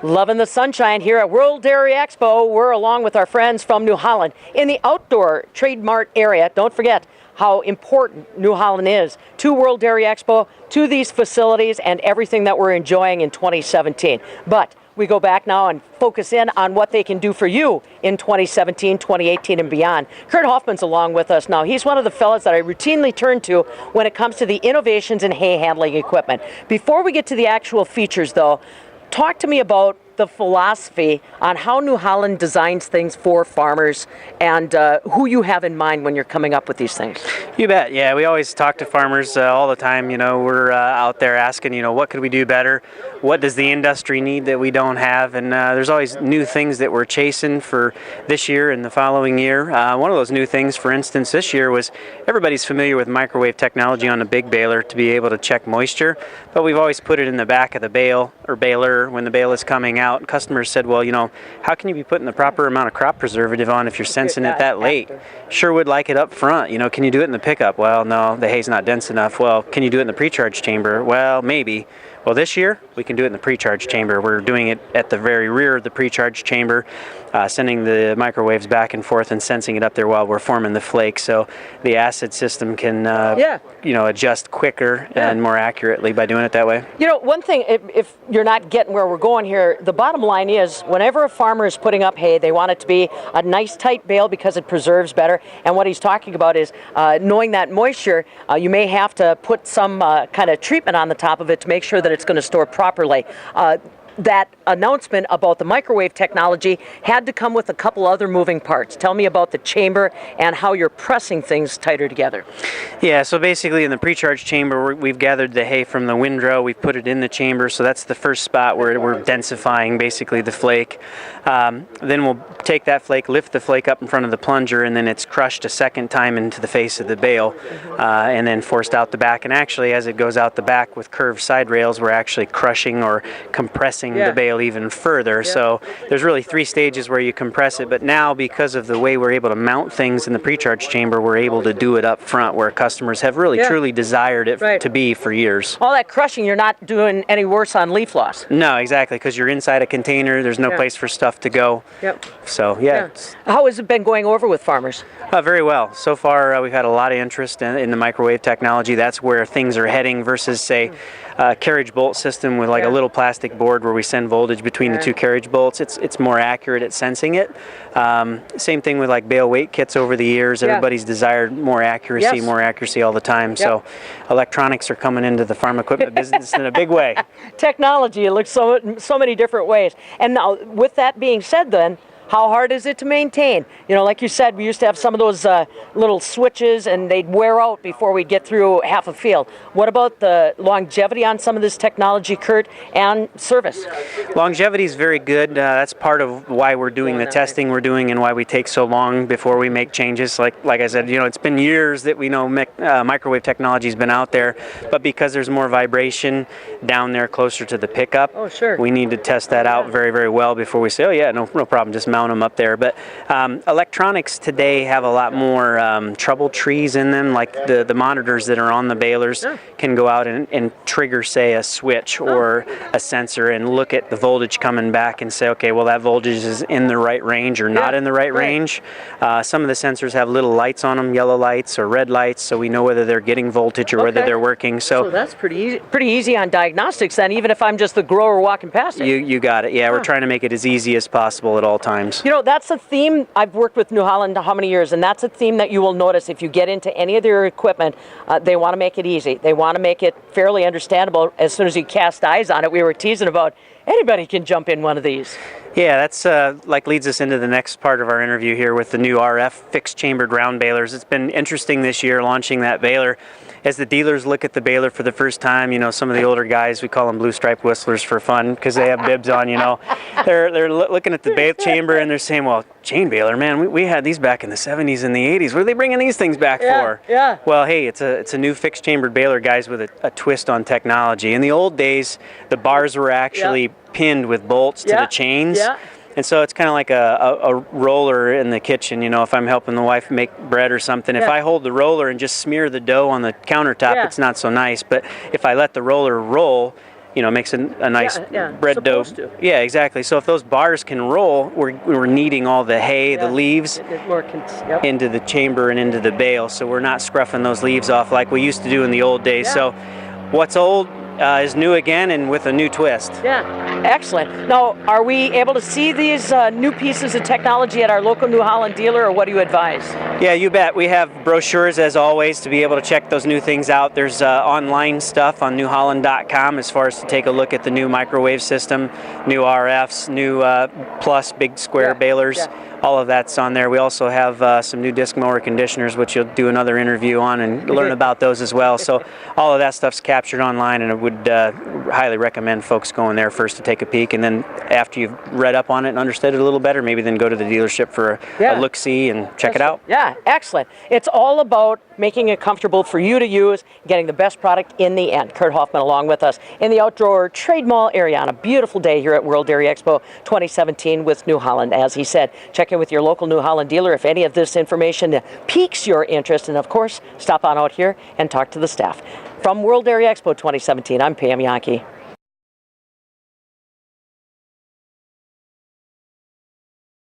Loving the sunshine here at World Dairy Expo. We're along with our friends from New Holland in the outdoor Trade Mart area. Don't forget how important New Holland is to World Dairy Expo, to these facilities, and everything that we're enjoying in 2017. But we go back now and focus in on what they can do for you in 2017, 2018, and beyond. Kurt Hoffman's along with us now. He's one of the fellows that I routinely turn to when it comes to the innovations in hay handling equipment. Before we get to the actual features, though, talk to me about the philosophy on how New Holland designs things for farmers and who you have in mind when you're coming up with these things. You bet. Yeah, we always talk to farmers all the time. We're out there asking, what could we do better? What does the industry need that we don't have? And there's always new things that we're chasing for this year and the following year. One of those new things, for instance, this year was everybody's familiar with microwave technology on a big baler to be able to check moisture, but we've always put it in the back of the bale or baler when the bale is coming out. Customers said, well, how can you be putting the proper amount of crop preservative on if you're sensing it that late? Sure would like it up front. Can you do it in the pickup? Well, no, the hay's not dense enough. Well, can you do it in the pre-charge chamber? Well, maybe. Well, this year, we can do it in the pre-charge chamber. We're doing it at the very rear of the pre-charge chamber, sending the microwaves back and forth and sensing it up there while we're forming the flake. So the acid system can, adjust quicker and more accurately by doing it that way. One thing, if you're not getting where we're going here, the bottom line is whenever a farmer is putting up hay, they want it to be a nice tight bale because it preserves better. And what he's talking about is knowing that moisture, you may have to put some kind of treatment on the top of it to make sure that it's going to store properly. That announcement about the microwave technology had to come with a couple other moving parts. Tell me about the chamber and how you're pressing things tighter together. Yeah, so basically in the pre-charge chamber, we've gathered the hay from the windrow, we've put it in the chamber, so that's the first spot where we're densifying basically the flake. Then we'll take that flake, lift the flake up in front of the plunger, and then it's crushed a second time into the face of the bale, and then forced out the back. And actually, as it goes out the back with curved side rails, we're actually crushing or compressing the bale even further. So there's really three stages where you compress it, but now because of the way we're able to mount things in the pre-charge chamber, we're able to do it up front where customers have really truly desired it to be for years. All that crushing, you're not doing any worse on leaf loss. No, exactly, because you're inside a container, there's no place for stuff to go. So how has it been going over with farmers? Very well. So far we've had a lot of interest in the microwave technology. That's where things are heading versus, say, a carriage bolt system with like a little plastic board where we send voltage between the two carriage bolts. It's more accurate at sensing it. Same thing with like bale weight kits over the years. Everybody's desired more accuracy all the time. So electronics are coming into the farm equipment business in a big way. Technology, it looks so many different ways. And now with that being said then, how hard is it to maintain? Like you said, we used to have some of those little switches and they'd wear out before we'd get through half a field. What about the longevity on some of this technology, Kurt, and service? Longevity is very good. That's part of why we're doing the testing we're doing and why we take so long before we make changes. Like I said, it's been years that we know microwave technology's been out there, but because there's more vibration down there closer to the pickup, we need to test that out very, very well before we say, no problem, just mount them up there. But electronics today have a lot more trouble trees in them, like the monitors that are on the balers can go out and trigger, say, a switch or a sensor and look at the voltage coming back and say, okay, well, that voltage is in the right range or not in the right range. Some of the sensors have little lights on them, yellow lights or red lights, so we know whether they're getting voltage or whether they're working. So that's pretty easy on diagnostics then, even if I'm just the grower walking past it. You got it. Yeah, we're trying to make it as easy as possible at all times. That's a theme. I've worked with New Holland how many years, and that's a theme that you will notice if you get into any of their equipment. They want to make it easy. They want to make it fairly understandable. As soon as you cast eyes on it, we were teasing about anybody can jump in one of these. Yeah, that's leads us into the next part of our interview here with the new RF fixed chambered round balers. It's been interesting this year launching that baler. As the dealers look at the baler for the first time, some of the older guys, we call them blue stripe whistlers for fun because they have bibs on, They're looking at the bale chamber and they're saying, well, chain baler, man, we had these back in the 70s and the 80s. What are they bringing these things back for? Yeah. Well, hey, it's a new fixed chambered baler, guys, with a twist on technology. In the old days, the bars were actually pinned with bolts to the chains. And so it's kind of like a roller in the kitchen, if I'm helping the wife make bread or something. If I hold the roller and just smear the dough on the countertop, it's not so nice. But if I let the roller roll, makes a nice bread dough. supposed to. Yeah, exactly. So if those bars can roll, we're kneading all the hay, the leaves into the chamber and into the bale, so we're not scruffing those leaves off like we used to do in the old days. So what's old is new again, and with a new twist. Yeah, excellent. Now, are we able to see these new pieces of technology at our local New Holland dealer, or what do you advise? Yeah, you bet. We have brochures, as always, to be able to check those new things out. There's online stuff on newholland.com as far as to take a look at the new microwave system, new RFs, new plus big square balers. All of that's on there. We also have some new disc mower conditioners, which you'll do another interview on and learn about those as well. So all of that stuff's captured online, and I would highly recommend folks going there first to take a peek, and then after you've read up on it and understood it a little better, maybe then go to the dealership for a look-see and check it out. Yeah, excellent. It's all about making it comfortable for you to use, getting the best product in the end. Kurt Hoffman along with us in the outdoor trade mall area on a beautiful day here at World Dairy Expo 2017 with New Holland. As he said, check in with your local New Holland dealer if any of this information piques your interest, and of course, stop on out here and talk to the staff. From World Dairy Expo 2017, I'm Pam Yankee.